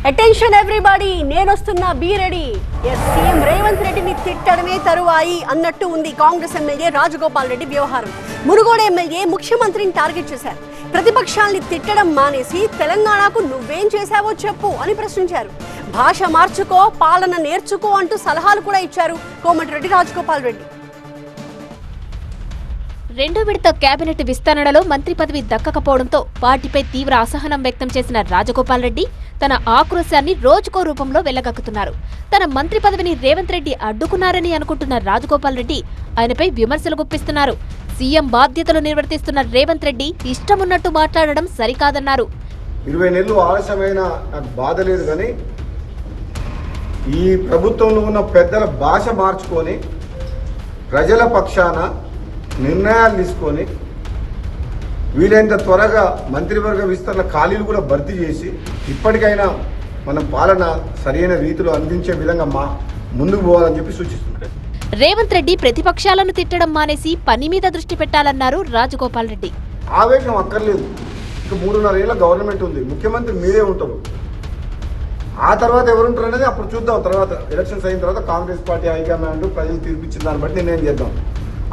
Attention everybody, నేనొస్తున్నా, be ready. CM Revanth రెడ్డిని తిట్టడమే తరువాయి అన్నట్టు ఉంది కాంగ్రెస్ ఎమ్మెల్యే రాజగోపాల్ రెడ్డి వ్యవహారం. మునుగోడు ఎమ్మెల్యే ముఖ్యమంత్రిని టార్గెట్ చేశారు. ప్రతిపక్షాల్ని తిట్టడం మానేసి తెలంగాణకు నువ్వేం చేశావో చెప్పు అని ప్రశ్నించారు. భాష మార్చుకో, పాలన నేర్చుకో అంటూ సలహాలు కూడా ఇచ్చారు కోమటిరెడ్డి రాజగోపాల్ రెడ్డి. రెండో విడత కేబినెట్ విస్తరణలో మంత్రి పదవి దక్కకపోవడంతో పార్టీపై తీవ్ర అసహనం వ్యక్తం చేసిన రాజగోపాల్ రెడ్డి తన ఆక్రోశాన్ని రోజుకో రూపంలో వెళ్లగక్కుతున్నారు. తన మంత్రి పదవిని రేవంత్ రెడ్డి అడ్డుకున్నారని అనుకుంటున్న రాజగోపాల్ రెడ్డి ఆయనపై విమర్శలు గుప్పిస్తున్నారు. సీఎం బాధ్యతలు నిర్వర్తిస్తున్న రేవంత్ రెడ్డి ఇష్టమున్నట్టు మాట్లాడడం సరికాదన్నారు. 20 నెలలు ఆలస్యమైన నాకు బాధ లేదు, కానీ ఈ ప్రభుత్వంలో ఉన్న పెద్దల భాష మార్చుకొని ప్రజల పక్షాన నిర్ణయాలు తీసుకొని వీలైనంత త్వరగా మంత్రివర్గ విస్తరణ ఖాళీలు కూడా భర్తీ చేసి ఇప్పటికైనా మనం పాలన సరైన రీతిలో అందించే విధంగా ముందుకు పోవాలని చెప్పి సూచిస్తున్నారు. రేవంత్ రెడ్డి ప్రతిపక్షాలను తిట్టడం మానేసి పని మీద దృష్టి పెట్టాలన్నారు రాజగోపాల్ రెడ్డి. ఆవేశం అక్కర్లేదు. ఇక 3.5 ఏళ్ళ గవర్నమెంట్ ఉంది, ముఖ్యమంత్రి మీరే ఉంటారు. ఆ తర్వాత ఎవరుంటారు అనేది అప్పుడు చూద్దాం. తర్వాత ఎలక్షన్స్ అయిన తర్వాత కాంగ్రెస్ పార్టీ హైకమాండ్ ప్రజలు తీర్పిచ్చిన దాన్ని బట్టి నిర్ణయం చేద్దాం.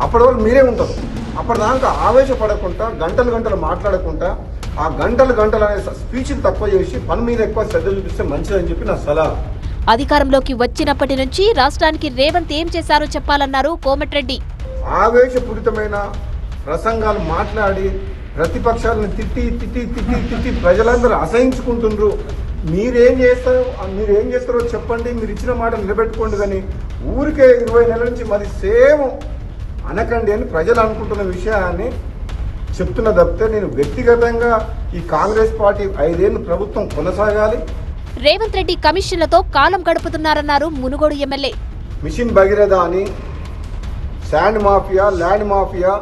అప్పటి వరకు మీరే ఉంటారు. అప్పటిదాకా ఆవేశపడకుండా గంటలు మాట్లాడకుండా ఆ గంటలు అనే స్పీచ్లు తక్కువ చేసి పని మీద ఎక్కువ శ్రద్ధ చూపిస్తే మంచిదని చెప్పి నా సలహా. అధికారంలోకి వచ్చినప్పటి నుంచి రాష్ట్రానికి రేవంత్ ఏం చేశారో చెప్పాలన్నారు కోమటిరెడ్డి. ఆవేశపూరితమైన ప్రసంగాలు మాట్లాడి ప్రతిపక్షాలను తిట్టి ప్రజలందరూ అసహించుకుంటుండ్రు. మీరేం చేస్తారో చెప్పండి, మీరు ఇచ్చిన మాట నిలబెట్టుకోండి, కానీ ఊరికే 20 నెలల నుంచి మరి సేమ్ అనకండి అని ప్రజలు అనుకుంటున్న విషయాన్ని చెప్తున్న తప్పితే నేను వ్యక్తిగతంగా ఈ కాంగ్రెస్ పార్టీ 5 ఏళ్ళు ప్రభుత్వం కొనసాగాలి. రేవంత్ రెడ్డి కమిషన్లతో కాలం గడుపుతున్నారన్నారు మునుగోడు ఎమ్మెల్యే. మిషన్ భగీరథ అని sand mafia, land mafia,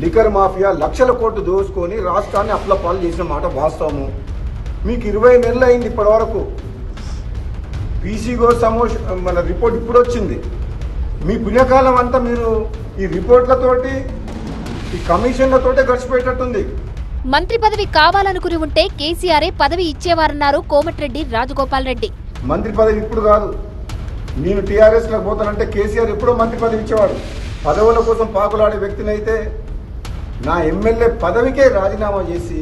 liquor mafia లక్షల కోట్లు దోసుకొని రాష్ట్రాన్ని అప్లపాలు చేసిన మాట వాస్తవము. మీకు 20 నెలలు అయింది ఇప్పటి వరకు. పీసీగో మన రిపోర్ట్ ఇప్పుడు వచ్చింది. మీ పుణ్యకాలం అంతా మీరు ఈ రిపోర్ట్లతోటి ఈ కమిషన్లతోటే గడిచిపోయేటట్టుంది. మంత్రి పదవి కావాలనుకుని ఉంటే కేసీఆరే పదవి ఇచ్చేవారన్నారు కోమటిరెడ్డి రాజగోపాల్ రెడ్డి. మంత్రి పదవి ఇప్పుడు కాదు, నేను టీఆర్ఎస్లోకి పోతానంటే కేసీఆర్ ఎప్పుడో మంత్రి పదవి ఇచ్చేవాడు. పదవుల కోసం పాకులాడే వ్యక్తినైతే నా ఎమ్మెల్యే పదవికే రాజీనామా చేసి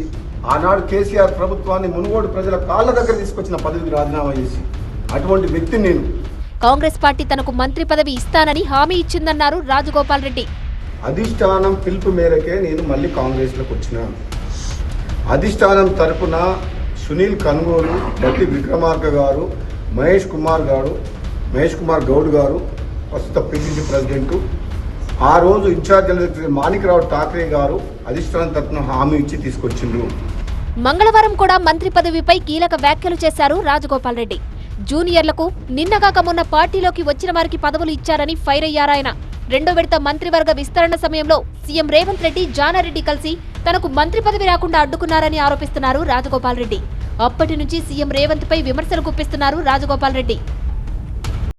ఆనాడు కేసీఆర్ ప్రభుత్వాన్ని మునుగోడు ప్రజల కాళ్ళ దగ్గర తీసుకొచ్చిన పదవికి రాజీనామా చేసి అటువంటి వ్యక్తిని నేను. కాంగ్రెస్ పార్టీ తనకు మంత్రి పదవి ఇస్తానని హామీ ఇచ్చిందన్నారు రాజగోపాల్ రెడ్డి. అధిష్టానం పిలుపు మేరకే నేను మళ్ళీ కాంగ్రెస్లోకి వచ్చిన. అధిష్టానం తరఫున సునీల్ కనుగోలు, బట్టి విక్రమార్క గారు, మహేష్ కుమార్ గౌడ్ గారు ప్రస్తుత పిసిసి ప్రెసిడెంట్, ఆ రోజు ఇన్ఛార్జ్ మాణిక్రావు ఠాక్రే గారు అధిష్టానం తరఫున హామీ ఇచ్చి తీసుకొచ్చిండ్రు. మంగళవారం కూడా మంత్రి పదవిపై కీలక వ్యాఖ్యలు చేశారు రాజగోపాల్ రెడ్డి. జూనియర్లకు నిన్నగాక మొన్న పార్టీలోకి వచ్చిన వారికి పదవులు ఇచ్చారని ఫైర్ అయ్యారాయన. రెండో విడత మంత్రివర్గ విస్తరణ సమయంలో సీఎం రేవంత్ రెడ్డి, జానారెడ్డి కలిసి తనకు మంత్రి పదవి రాకుండా అడ్డుకున్నారని ఆరోపిస్తున్నారు రాజగోపాల్ రెడ్డి. అప్పటి నుంచి సీఎం రేవంత్ పై విమర్శలు గుప్పిస్తున్నారు రాజగోపాల్ రెడ్డి.